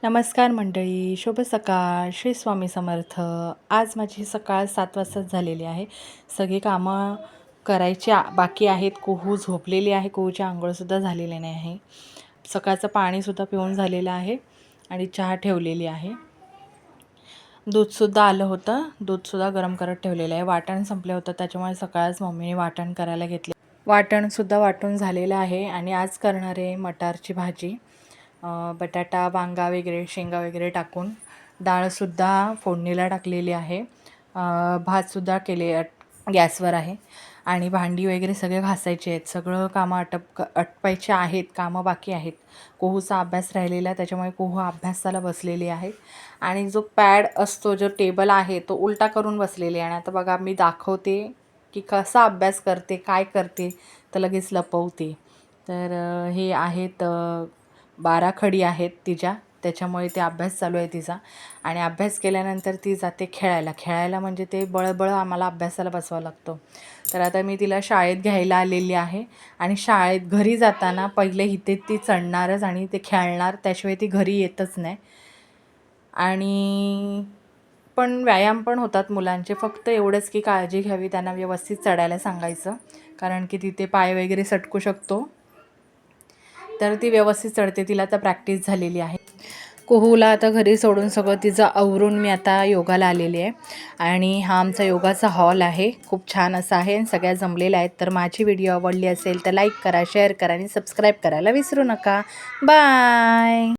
नमस्कार मंडळी, शुभ सकाळ. श्री स्वामी समर्थ. आज माझी सकाळ 7 वाजताच झालेली आहे. सगळी कामं करायची बाकी आहेत. कुहू झोपलेली आहे. कुहूची अंघोळसुद्धा झालेली नाही आहे. सकाळचं पाणीसुद्धा पिऊन झालेलं आहे आणि चहा ठेवलेली आहे. दूधसुद्धा आलं होतं. दूधसुद्धा गरम करत ठेवलेलं आहे. वाटण संपलं होतं, त्याच्यामुळे सकाळच मम्मीने वाटण करायला घेतले. वाटणसुद्धा वाटून झालेलं आहे आणि आज करणार आहे मटारची भाजी. बटाटा, वांगा वगैरे, शेंगा वगैरे टाकून डाळसुद्धा फोडणीला टाकलेली आहे. भातसुद्धा गॅसवर आहे आणि भांडी वगैरे सगळे घासायचे आहेत. सगळं कामं आटपायचे आहेत. कामं बाकी आहेत. कुहूचा अभ्यास राहिलेला आहे, त्याच्यामुळे कुहू अभ्यासाला बसलेली आहे आणि जो पॅड असतो, जो टेबल आहे, तो उलटा करून बसलेली आहे. आणि आता बघा मी दाखवते की कसा अभ्यास करते, काय करते, तर लगेच लपवते. तर हे आहेत 12 खडी आहेत तिच्या, त्याच्यामुळे ते अभ्यास चालू आहे तिचा. आणि अभ्यास केल्यानंतर ती जाते खेळायला म्हणजे ते बळबळ आम्हाला अभ्यासाला बसवावं लागतं. तर आता मी तिला शाळेत घ्यायला आलेली आहे आणि शाळेत घरी जाताना पहिले इथे ती चढणारच आणि ते खेळणार, त्याशिवाय ती घरी येतच नाही. आणि पण व्यायाम पण होतात मुलांचे. फक्त एवढंच की काळजी घ्यावी, त्यांना व्यवस्थित चढायला सांगायचं, कारण की तिथे पाय वगैरे सटकू शकतो. तर ती व्यवस्थित चढते. तिला आता प्रॅक्टिस झालेली आहे. कुहूला आता घरी सोडून सगळं तिचं आवरून मी आता योगाला आलेली आहे. आणि हा आमचा योगाचा हॉल आहे. खूप छान असा आहे आणि सगळ्या जमलेल्या आहेत. तर माझी व्हिडिओ आवडली असेल तर लाईक करा, शेअर करा आणि सबस्क्राईब करायला विसरू नका. बाय.